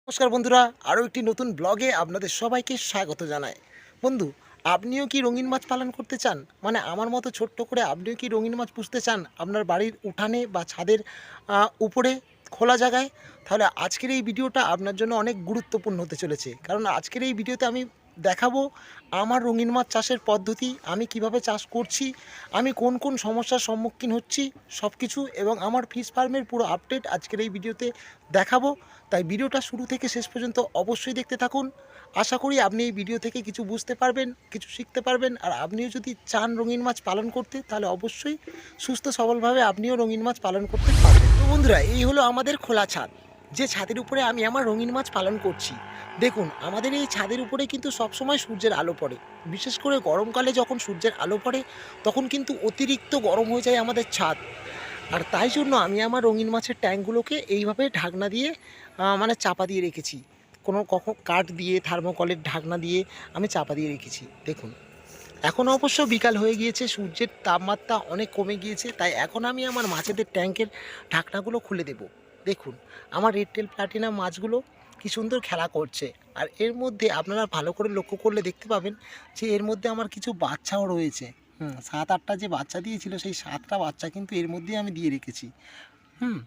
নমস্কার বন্ধুরা, আরও একটি নতুন ব্লগে আপনাদের সবাইকে স্বাগত জানাই। বন্ধু, আপনিও কি রঙিন মাছ পালন করতে চান? মানে আমার মতো ছোট্ট করে আপনিও কি রঙিন মাছ পুষতে চান আপনার বাড়ির উঠানে বা ছাদের উপরে খোলা জায়গায়? তাহলে আজকের এই ভিডিওটা আপনার জন্য অনেক গুরুত্বপূর্ণ হতে চলেছে, কারণ আজকের এই ভিডিওতে আমি দেখাবো আমার রঙিন মাছ চাষের পদ্ধতি, আমি কিভাবে চাষ করছি, আমি কোন কোন সমস্যার সম্মুখীন হচ্ছি সব কিছু, এবং আমার ফিশ ফার্মের পুরো আপডেট আজকের এই ভিডিওতে দেখাবো। তাই ভিডিওটা শুরু থেকে শেষ পর্যন্ত অবশ্যই দেখতে থাকুন। আশা করি আপনি এই ভিডিও থেকে কিছু বুঝতে পারবেন, কিছু শিখতে পারবেন। আর আপনিও যদি চান রঙিন মাছ পালন করতে, তাহলে অবশ্যই সুস্থ সবলভাবে আপনিও রঙিন মাছ পালন করতে পারবেন। তো বন্ধুরা, এই হলো আমাদের খোলা ছাদ, যে ছাদের উপরে আমি আমার রঙিন মাছ পালন করছি। দেখুন, আমাদের এই ছাদের উপরে কিন্তু সবসময় সূর্যের আলো পড়ে। বিশেষ করে গরমকালে যখন সূর্যের আলো পড়ে, তখন কিন্তু অতিরিক্ত গরম হয়ে যায় আমাদের ছাদ। আর তাই জন্য আমি আমার রঙিন মাছের ট্যাঙ্কগুলোকে এইভাবে ঢাকনা দিয়ে মানে চাপা দিয়ে রেখেছি। কখন কাঠ দিয়ে, থার্মোকলের ঢাকনা দিয়ে আমি চাপা দিয়ে রেখেছি। দেখুন, এখন অবশ্য বিকাল হয়ে গিয়েছে, সূর্যের তাপমাত্রা অনেক কমে গিয়েছে, তাই এখন আমি আমার মাছেদের ট্যাঙ্কের ঢাকনাগুলো খুলে দেব। দেখুন, আমার রেড টেল প্লাটিনাম মাছগুলো কি সুন্দর খেলা করছে। আর এর মধ্যে আপনারা ভালো করে লক্ষ্য করলে দেখতে পাবেন যে এর মধ্যে আমার কিছু বাচ্চাও রয়েছে। 7-8টা যে বাচ্চা দিয়েছিল, সেই 7টা বাচ্চা কিন্তু এর মধ্যেই আমি দিয়ে রেখেছি। হুম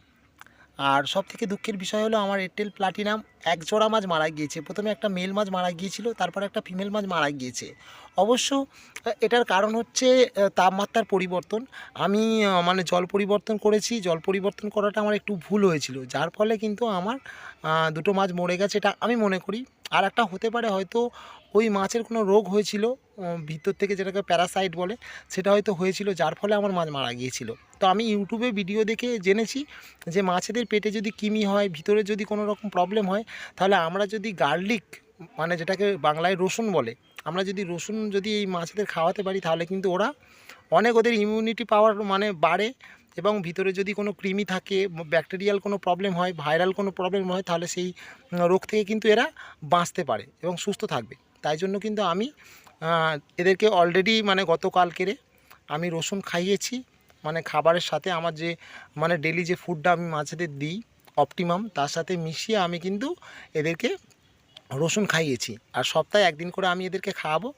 আর সবথেকে দুঃখের বিষয় হলো, আমার এয়ারটেল প্লাটিনাম এক জোড়া মাছ মারা গিয়েছে। প্রথমে একটা মেল মাছ মারা গিয়েছিল, তারপর একটা ফিমেল মাছ মারা গিয়েছে। অবশ্য এটার কারণ হচ্ছে তাপমাত্রার পরিবর্তন। আমি মানে জল পরিবর্তন করেছি, জল পরিবর্তন করাটা আমার একটু ভুল হয়েছিল, যার ফলে কিন্তু আমার দুটো মাছ মরে গেছে, এটা আমি মনে করি। আর একটা হতে পারে, হয়তো ওই মাছের কোনো রোগ হয়েছিল ভিতর থেকে, যেটাকে প্যারাসাইট বলে, সেটা হয়তো হয়েছিল, যার ফলে আমার মাছ মারা গিয়েছিল। তো আমি ইউটিউবে ভিডিও দেখে জেনেছি যে মাছেদের পেটে যদি কৃমি হয়, ভিতরে যদি কোনো রকম প্রবলেম হয়, তাহলে আমরা যদি গার্লিক, মানে যেটাকে বাংলায় রসুন বলে, আমরা যদি রসুন যদি এই মাছেদের খাওয়াতে পারি, তাহলে কিন্তু ওরা অনেক, ওদের ইমিউনিটি পাওয়ার মানে বাড়ে। এবং ভিতরে যদি কোনো কৃমি থাকে, ব্যাকটেরিয়াল কোনো প্রবলেম হয়, ভাইরাল কোনো প্রবলেম হয়, তাহলে সেই রোগ থেকে কিন্তু এরা বাঁচতে পারে এবং সুস্থ থাকবে। তাই জন্য কিন্তু আমি এদেরকে অলরেডি মানে গতকালকেরে আমি রসুন খাইয়েছি। মানে খাবারের সাথে আমার যে মানে ডেলি যে ফুডটা আমি মাছেদের দিই অপটিমাম, তার সাথে মিশিয়ে আমি কিন্তু এদেরকে রসুন খাইয়েছি। আর সপ্তাহে একদিন করে আমি এদেরকে খাওয়াবো।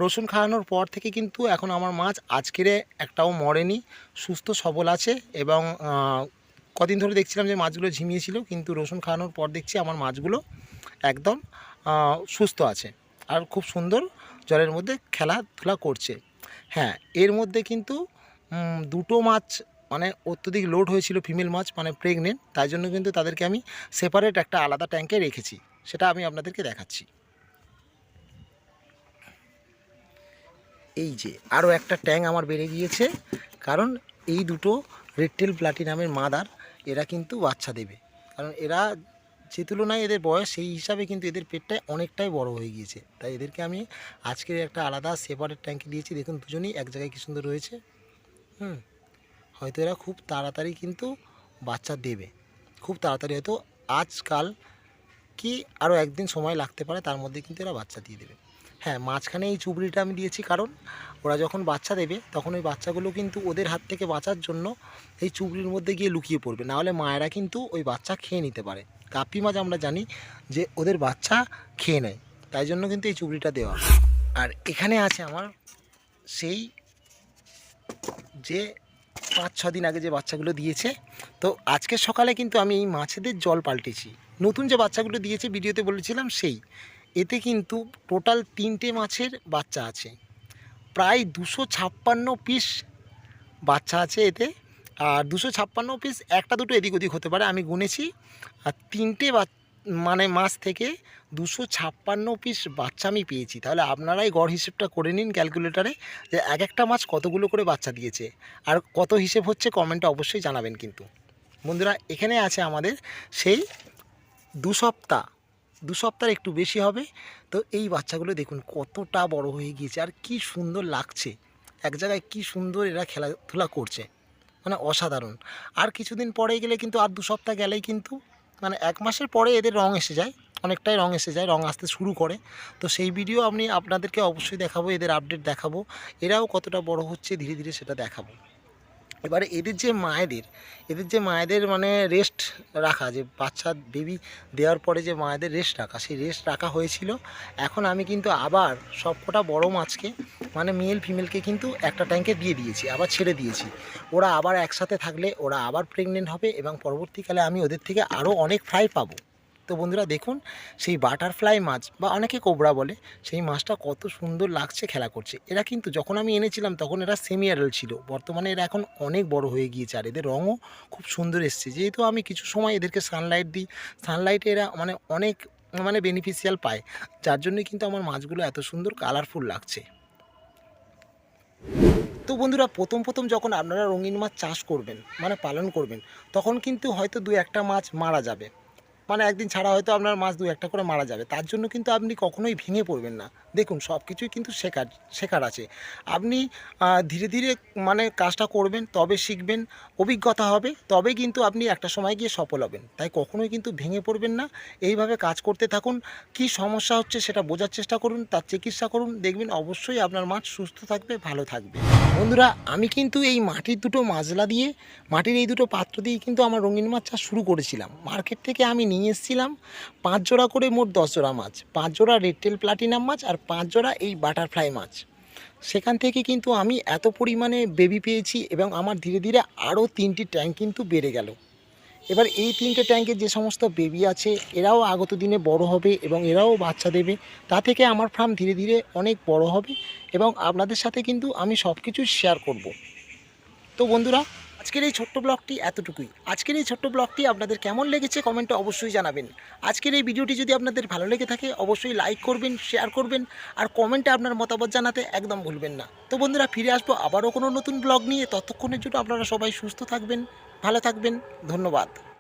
রসুন খাওয়ানোর পর থেকে কিন্তু এখন আমার মাছ আজকের একটাও মরেনি, সুস্থ সবল আছে। এবং কদিন ধরে দেখছিলাম যে মাছগুলো ঝিমিয়েছিল, কিন্তু রসুন খাওয়ানোর পর দেখছি আমার মাছগুলো একদম সুস্থ আছে আর খুব সুন্দর জলের মধ্যে খেলাধুলা করছে। হ্যাঁ, এর মধ্যে কিন্তু দুটো মাছ মানে অত্যধিক লোড হয়েছিল, ফিমেল মাছ মানে প্রেগনেন্ট, তাই জন্য কিন্তু তাদেরকে আমি সেপারেট একটা আলাদা ট্যাঙ্কে রেখেছি। সেটা আমি আপনাদেরকে দেখাচ্ছি। এই যে আরও একটা ট্যাঙ্ক আমার বেড়ে গিয়েছে, কারণ এই দুটো রেড টেল প্লাটিনামের মাদার, এরা কিন্তু বাচ্চা দেবে। কারণ এরা যে তুলনায় এদের বয়স, সেই হিসাবে কিন্তু এদের পেটটায় অনেকটাই বড় হয়ে গিয়েছে, তাই এদেরকে আমি আজকে একটা আলাদা সেপারেট ট্যাঙ্কে দিয়েছি। দেখুন, দুজনেই এক জায়গায় কী সুন্দর রয়েছে। হুম হয়তো এরা খুব তাড়াতাড়ি কিন্তু বাচ্চা দেবে, খুব তাড়াতাড়ি, হয়তো আজকাল কি আরও একদিন সময় লাগতে পারে, তার মধ্যে কিন্তু এরা বাচ্চা দিয়ে দেবে। হ্যাঁ, মাঝখানে এই চুবড়িটা আমি দিয়েছি, কারণ ওরা যখন বাচ্চা দেবে, তখন ওই বাচ্চাগুলো কিন্তু ওদের হাত থেকে বাঁচার জন্য এই চুবড়ির মধ্যে গিয়ে লুকিয়ে পড়বে, নাহলে মায়েরা কিন্তু ওই বাচ্চা খেয়ে নিতে পারে। কাপি মাছ আমরা জানি যে ওদের বাচ্চা খেয়ে নেয়, তাই জন্য কিন্তু এই চুবড়িটা দেওয়া। আর এখানে আছে আমার সেই যে 5-6 দিন আগে যে বাচ্চাগুলো দিয়েছে। তো আজকে সকালে কিন্তু আমি এই মাছেদের জল পাল্টেছি। নতুন যে বাচ্চাগুলো দিয়েছে, ভিডিওতে বলেছিলাম সেই, এতে কিন্তু টোটাল 3টে মাছের বাচ্চা আছে, প্রায় 256 পিস বাচ্চা আছে এতে। আর 256 পিস, একটা দুটো এদিক ওদিক হতে পারে, আমি গুনেছি। আর 3টে মানে মাছ থেকে 256 পিস বাচ্চা আমি পেয়েছি। তাহলে আপনারাই গড় হিসেবটা করে নিন ক্যালকুলেটারে, যে এক একটা মাছ কতগুলো করে বাচ্চা দিয়েছে। আর কত হিসেব হচ্ছে কমেন্টে অবশ্যই জানাবেন। কিন্তু বন্ধুরা, এখানে আছে আমাদের সেই 2 সপ্তাহ, 2 সপ্তাহের একটু বেশি হবে। তো এই বাচ্চাগুলো দেখুন কতটা বড় হয়ে গিয়েছে, আর কি সুন্দর লাগছে, এক জায়গায় কি সুন্দর এরা খেলাধুলা করছে, মানে অসাধারণ। আর কিছুদিন পরে গেলে কিন্তু, আর 2 সপ্তাহ গেলেই কিন্তু, মানে 1 মাসের পরে এদের রং এসে যায়, অনেকটাই রং এসে যায়, রং আসতে শুরু করে। তো সেই ভিডিও আপনাদেরকে অবশ্যই দেখাবো, এদের আপডেট দেখাবো, এরাও কতটা বড় হচ্ছে ধীরে ধীরে সেটা দেখাবো। এবারে এদের যে মায়েদের মানে রেস্ট রাখা, যে বাচ্চা বেবি দেওয়ার পরে যে মায়েদের রেস্ট রাখা, সেই রেস্ট রাখা হয়েছিল। এখন আমি কিন্তু আবার সবকটা বড় মাছকে মানে মেল ফিমেলকে কিন্তু একটা ট্যাঙ্কে দিয়ে দিয়েছি, আবার ছেড়ে দিয়েছি। ওরা আবার একসাথে থাকলে ওরা আবার প্রেগনেন্ট হবে এবং পরবর্তীকালে আমি ওদের থেকে আরও অনেক ফ্রাই পাবো। তো বন্ধুরা দেখুন, সেই বাটারফ্লাই মাছ বা অনেকে কোবরা বলে, সেই মাছটা কত সুন্দর লাগছে খেলা করছে। এরা কিন্তু যখন আমি এনেছিলাম তখন এরা সেমি অ্যাডাল্ট ছিল, বর্তমানে এরা এখন অনেক বড় হয়ে গিয়েছে আর এদের রঙও খুব সুন্দর এসছে। যেহেতু আমি কিছু সময় এদেরকে সানলাইট দিই, সানলাইটে এরা মানে অনেক মানে বেনিফিশিয়াল পায়, যার জন্যই কিন্তু আমার মাছগুলো এত সুন্দর কালারফুল লাগছে। তো বন্ধুরা প্রথম যখন আপনারা রঙিন মাছ চাষ করবেন মানে পালন করবেন, তখন কিন্তু হয়তো দু একটা মাছ মারা যাবে, মানে একদিন ছাড়া হয়তো আপনার মাছ দু একটা করে মারা যাবে। তার জন্য কিন্তু আপনি কখনোই ভেঙে পড়বেন না। দেখুন সব কিছুই কিন্তু শেখার আছে। আপনি ধীরে ধীরে মানে কাজটা করবেন, তবে শিখবেন, অভিজ্ঞতা হবে, তবে কিন্তু আপনি একটা সময় গিয়ে সফল হবেন। তাই কখনোই কিন্তু ভেঙে পড়বেন না। এইভাবে কাজ করতে থাকুন। কি সমস্যা হচ্ছে সেটা বোঝার চেষ্টা করুন, তার চিকিৎসা করুন, দেখবেন অবশ্যই আপনার মাছ সুস্থ থাকবে, ভালো থাকবে। বন্ধুরা আমি কিন্তু এই মাটির দুটো মাজলা দিয়ে, মাটির এই দুটো পাত্র দিয়ে কিন্তু আমার রঙিন মাছ চাষ শুরু করেছিলাম। মার্কেট থেকে আমি নিয়ে এসেছিলাম 5 জোড়া করে, মোট 10 জোড়া মাছ, 5 জোড়া রেড টেল প্লাটিনাম মাছ আর 5 জোড়া এই বাটারফ্লাই মাছ। সেখান থেকে কিন্তু আমি এত পরিমাণে বেবি পেয়েছি এবং আমার ধীরে ধীরে আরও 3টি ট্যাঙ্ক কিন্তু বেড়ে গেল। এবার এই 3টে ট্যাঙ্কে যে সমস্ত বেবি আছে এরাও আগত দিনে বড় হবে এবং এরাও বাচ্চা দেবে। তা থেকে আমার ফার্ম ধীরে ধীরে অনেক বড় হবে এবং আপনাদের সাথে কিন্তু আমি সব কিছু শেয়ার করব। তো বন্ধুরা আজকের এই ছোট্ট ব্লগটি এতটুকুই। আজকের এই ছোট্ট ব্লগটি আপনাদের কেমন লেগেছে কমেন্টে অবশ্যই জানাবেন। আজকের এই ভিডিওটি যদি আপনাদের ভালো লেগে থাকে অবশ্যই লাইক করবেন, শেয়ার করবেন আর কমেন্টে আপনার মতামত জানাতে একদম ভুলবেন না। তো বন্ধুরা ফিরে আসবো আবারও কোনো নতুন ব্লগ নিয়ে। ততক্ষণের জন্য আপনারা সবাই সুস্থ থাকবেন, ভালো থাকবেন। ধন্যবাদ।